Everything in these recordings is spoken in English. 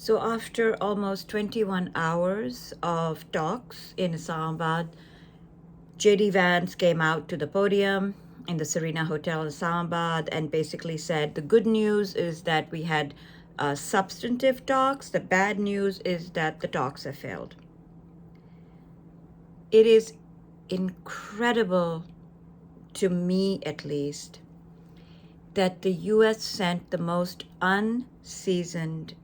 So after almost 21 hours of talks in Islamabad, JD Vance came out to the podium in the Serena Hotel in Islamabad and basically said the good news is that we had substantive talks. The bad news is that the talks have failed. It is incredible, to me at least, that the US sent the most unseasoned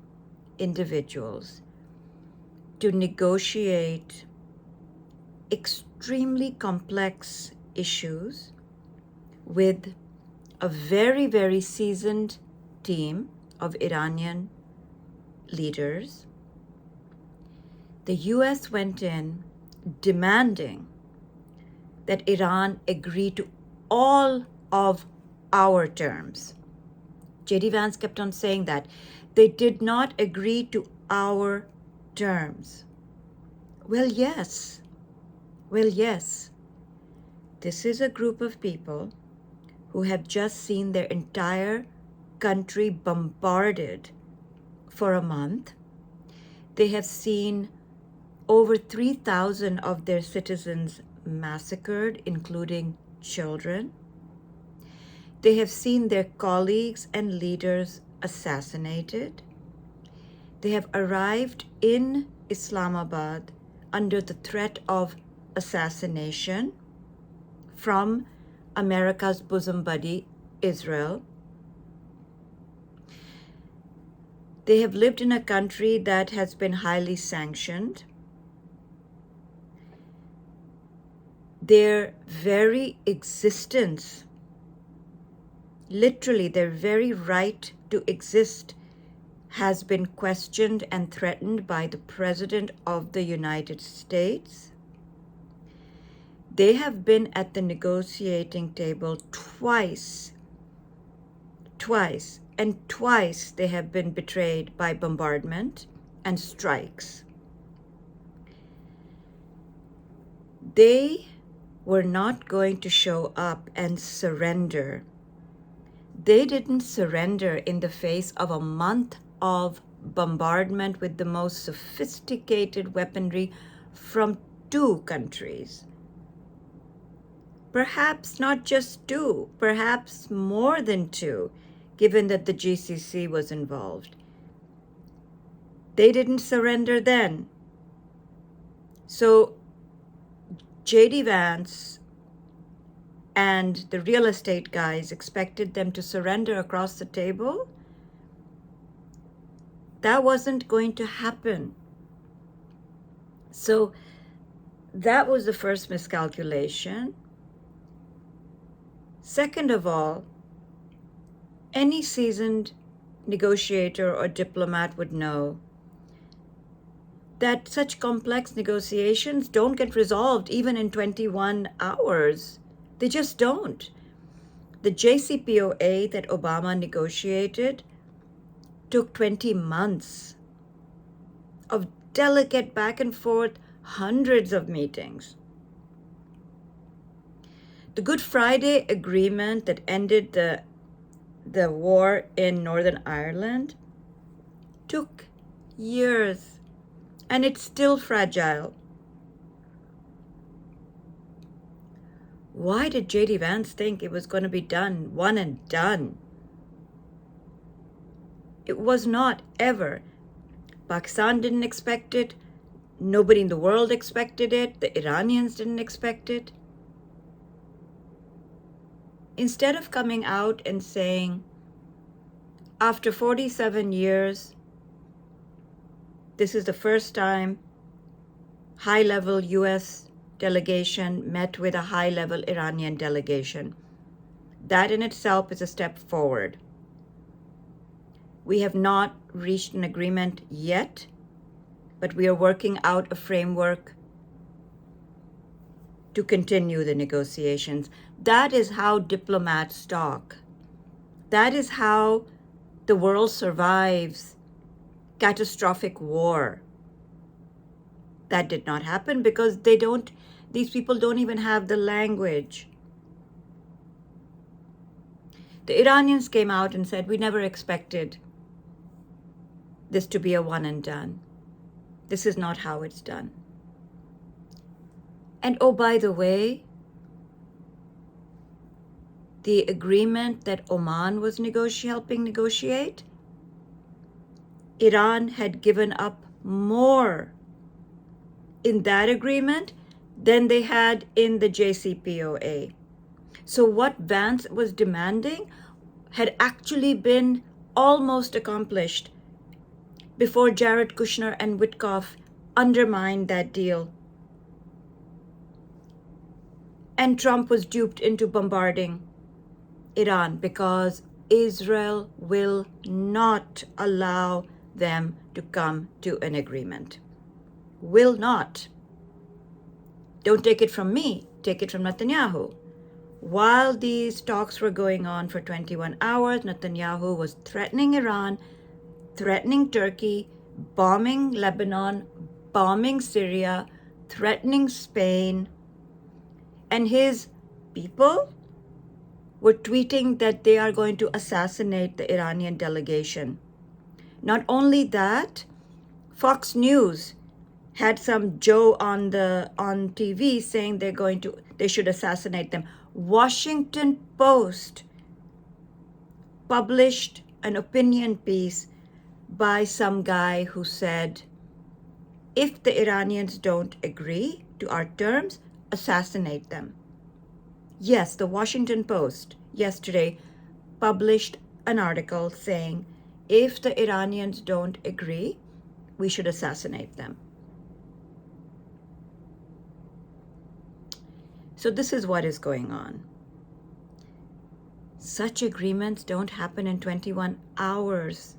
individuals to negotiate extremely complex issues with a very, very seasoned team of Iranian leaders. The US went in demanding that Iran agree to all of our terms. JD Vance kept on saying that. They did not agree to our terms. Well, yes. This is a group of people who have just seen their entire country bombarded for a month. They have seen over 3,000 of their citizens massacred, including children. They have seen their colleagues and leaders assassinated. They have arrived in Islamabad under the threat of assassination from America's bosom buddy, Israel. They have lived in a country that has been highly sanctioned. Their very existence, literally their very right to exist, has been questioned and threatened by the President of the United States. They have been at the negotiating table twice, and twice they have been betrayed by bombardment and strikes. They were not going to show up and surrender. They didn't surrender in the face of a month of bombardment with the most sophisticated weaponry from two countries. Perhaps not just two, perhaps more than two, given that the GCC was involved. They didn't surrender then. So JD Vance and the real estate guys expected them to surrender across the table. That wasn't going to happen. So that was the first miscalculation. Second of all, any seasoned negotiator or diplomat would know that such complex negotiations don't get resolved even in 21 hours. They just don't. The JCPOA that Obama negotiated took 20 months of delicate back and forth, hundreds of meetings. The Good Friday Agreement that ended the war in Northern Ireland took years, and it's still fragile. Why did JD Vance think it was going to be done, one and done? It was not, ever. Pakistan didn't expect it. Nobody in the world expected it. The Iranians didn't expect it. Instead of coming out and saying, after 47 years, this is the first time high-level US delegation met with a high-level Iranian delegation. That in itself is a step forward. We have not reached an agreement yet, but we are working out a framework to continue the negotiations. That is how diplomats talk. That is how the world survives catastrophic war. That did not happen because these people don't even have the language. The Iranians came out and said, we never expected this to be a one and done. This is not how it's done. And oh, by the way, the agreement that Oman was helping negotiate, Iran had given up more in that agreement than they had in the JCPOA. So what Vance was demanding had actually been almost accomplished before Jared Kushner and Witkoff undermined that deal. And Trump was duped into bombarding Iran because Israel will not allow them to come to an agreement. Will not. Don't take it from me, take it from Netanyahu. While these talks were going on for 21 hours, Netanyahu was threatening Iran, threatening Turkey, bombing Lebanon, bombing Syria, threatening Spain, and his people were tweeting that they are going to assassinate the Iranian delegation. Not only that, Fox News had some Joe on TV saying they should assassinate them. Washington Post published an opinion piece by some guy who said, if the Iranians don't agree to our terms, assassinate them. Yes, the Washington Post yesterday published an article saying, if the Iranians don't agree, we should assassinate them. So this is what is going on. Such agreements don't happen in 21 hours.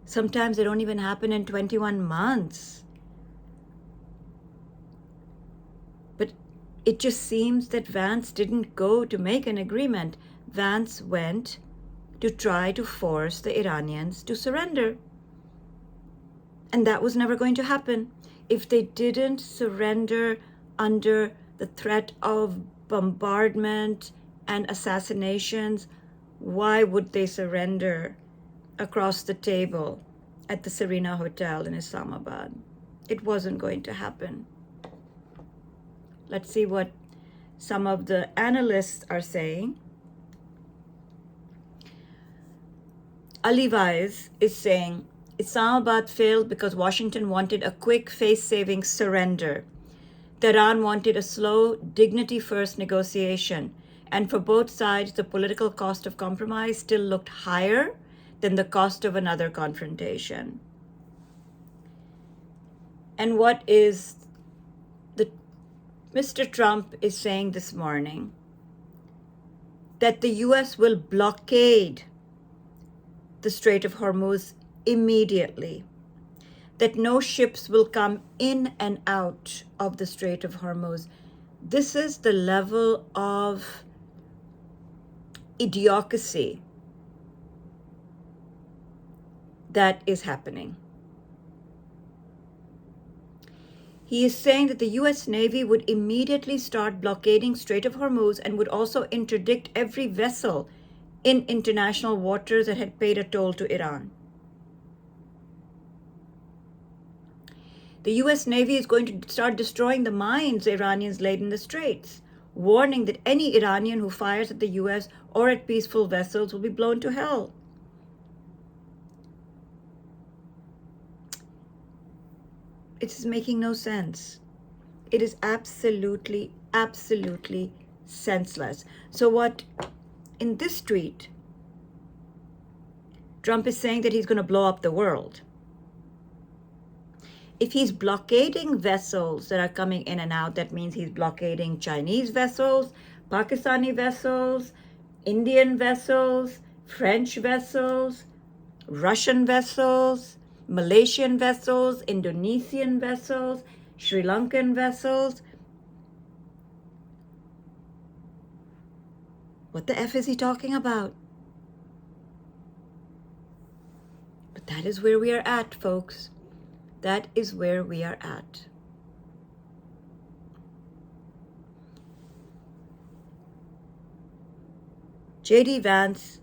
Sometimes they don't even happen in 21 months. But it just seems that Vance didn't go to make an agreement. Vance went to try to force the Iranians to surrender. And that was never going to happen. If they didn't surrender under the threat of bombardment and assassinations, why would they surrender across the table at the Serena Hotel in Islamabad? It wasn't going to happen. Let's see what some of the analysts are saying. Ali Vaiz is saying, Islamabad failed because Washington wanted a quick, face-saving surrender. Tehran wanted a slow, dignity-first negotiation, and for both sides, the political cost of compromise still looked higher than the cost of another confrontation. And what is Mr. Trump is saying this morning? That the U.S. will blockade the Strait of Hormuz immediately. That no ships will come in and out of the Strait of Hormuz. This is the level of idiocracy that is happening. He is saying that the U.S. Navy would immediately start blockading Strait of Hormuz and would also interdict every vessel in international waters that had paid a toll to Iran. The U.S. Navy is going to start destroying the mines the Iranians laid in the straits, warning that any Iranian who fires at the U.S. or at peaceful vessels will be blown to hell. It is making no sense. It is absolutely, absolutely senseless. So what, in this tweet, Trump is saying that he's going to blow up the world. If he's blockading vessels that are coming in and out, that means he's blockading Chinese vessels, Pakistani vessels, Indian vessels, French vessels, Russian vessels, Malaysian vessels, Indonesian vessels, Sri Lankan vessels. What the F is he talking about? But that is where we are at, folks. That is where we are at. J.D. Vance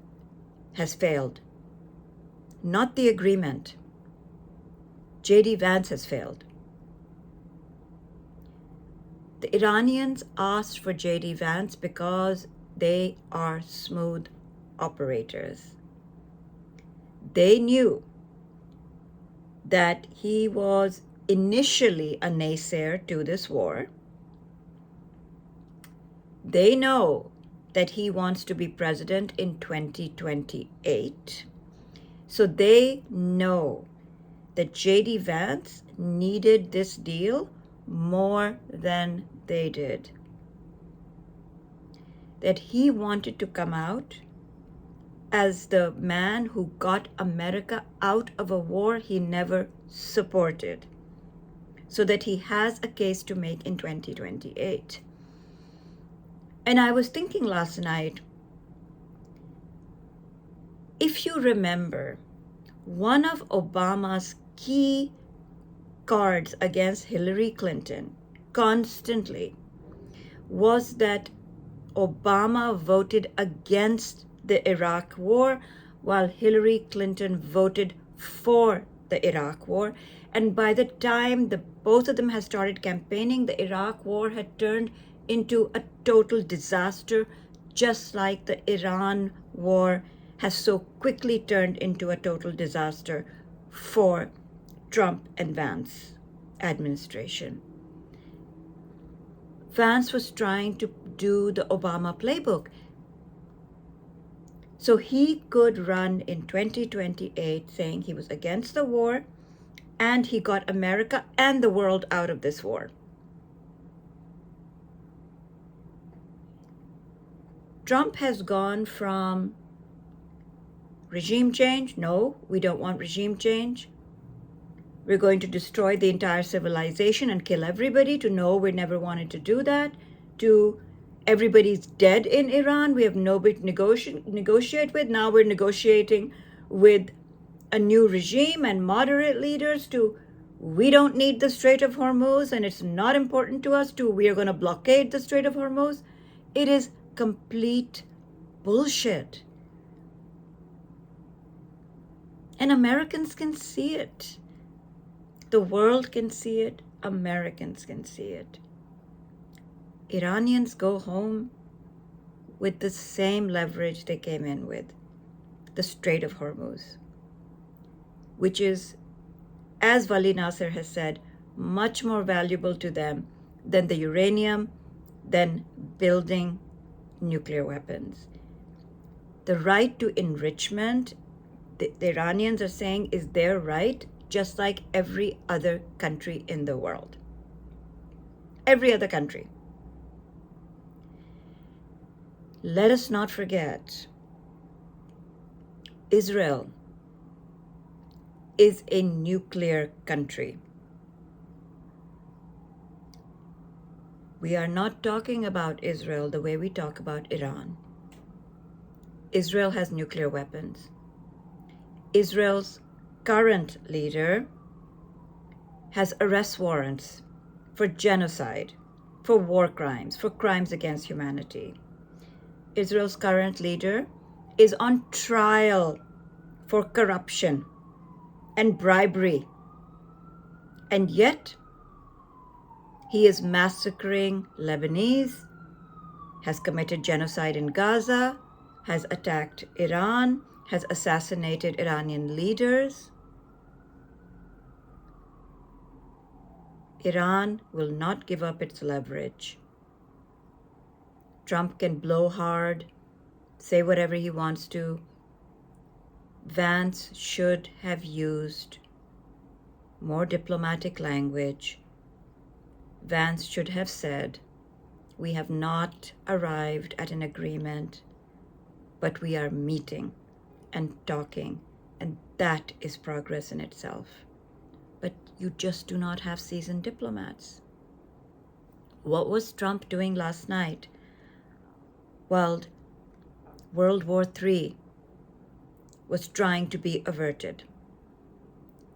has failed. Not the agreement. J.D. Vance has failed. The Iranians asked for J.D. Vance because they are smooth operators. They knew that he was initially a naysayer to this war. They know that he wants to be president in 2028. So they know that J.D. Vance needed this deal more than they did. That he wanted to come out as the man who got America out of a war he never supported, so that he has a case to make in 2028. And I was thinking last night, if you remember, one of Obama's key cards against Hillary Clinton constantly was that Obama voted against the Iraq war while Hillary Clinton voted for the Iraq war. And by the time both of them had started campaigning, the Iraq war had turned into a total disaster, just like the Iran war has so quickly turned into a total disaster for Trump and Vance administration. Vance was trying to do the Obama playbook so he could run in 2028 saying he was against the war and he got America and the world out of this war. Trump has gone from regime change, no, we don't want regime change. We're going to destroy the entire civilization and kill everybody, to no, we never wanted to do that, to everybody's dead in Iran, we have nobody to negotiate with. Now we're negotiating with a new regime and moderate leaders, to we don't need the Strait of Hormuz and it's not important to us, to we are going to blockade the Strait of Hormuz. It is complete bullshit. And Americans can see it. The world can see it. Americans can see it. Iranians go home with the same leverage they came in with, the Strait of Hormuz, which is, as Wali Nasser has said, much more valuable to them than the uranium, than building nuclear weapons. The right to enrichment, the Iranians are saying, is their right, just like every other country in the world. Every other country. Let us not forget, Israel is a nuclear country. We are not talking about Israel the way we talk about Iran. Israel has nuclear weapons. Israel's current leader has arrest warrants for genocide, for war crimes, for crimes against humanity. Israel's current leader is on trial for corruption and bribery. And yet, he is massacring Lebanese, has committed genocide in Gaza, has attacked Iran, has assassinated Iranian leaders. Iran will not give up its leverage. Trump can blow hard, say whatever he wants to. Vance should have used more diplomatic language. Vance should have said, we have not arrived at an agreement, but we are meeting and talking, and that is progress in itself. But you just do not have seasoned diplomats. What was Trump doing last night? Well, World War III was trying to be averted.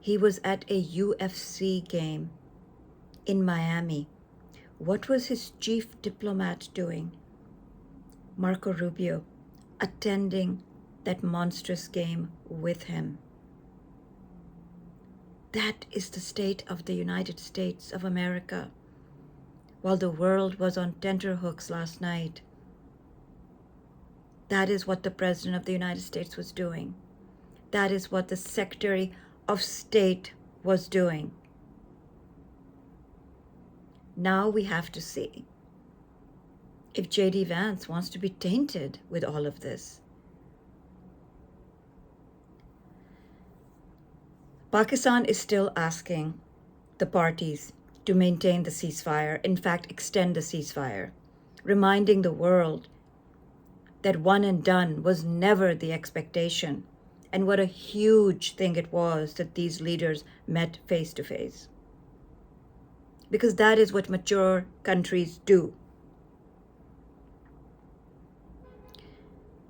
He was at a UFC game in Miami. What was his chief diplomat doing? Marco Rubio, attending that monstrous game with him. That is the state of the United States of America. While the world was on tenterhooks last night, that is what the President of the United States was doing. That is what the Secretary of State was doing. Now we have to see if J.D. Vance wants to be tainted with all of this. Pakistan is still asking the parties to maintain the ceasefire, in fact, extend the ceasefire, reminding the world that one and done was never the expectation, and what a huge thing it was that these leaders met face to face. Because that is what mature countries do.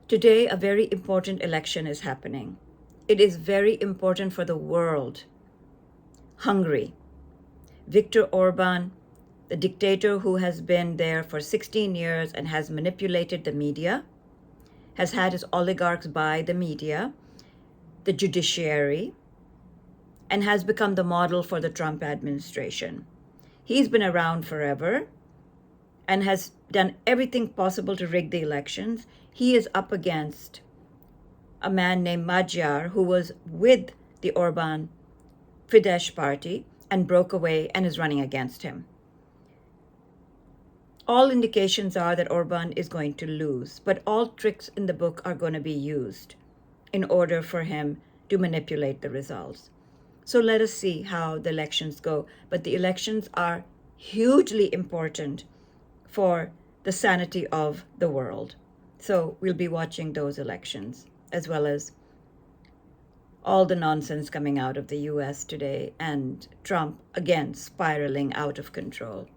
Today, a very important election is happening. It is very important for the world. Hungary. Viktor Orban, the dictator who has been there for 16 years and has manipulated the media, has had his oligarchs buy the media, the judiciary, and has become the model for the Trump administration. He's been around forever and has done everything possible to rig the elections. He is up against a man named Magyar who was with the Orban Fidesz party and broke away and is running against him. All indications are that Orban is going to lose, but all tricks in the book are going to be used in order for him to manipulate the results. So let us see how the elections go. But the elections are hugely important for the sanity of the world. So we'll be watching those elections, as well as all the nonsense coming out of the US today and Trump again spiraling out of control.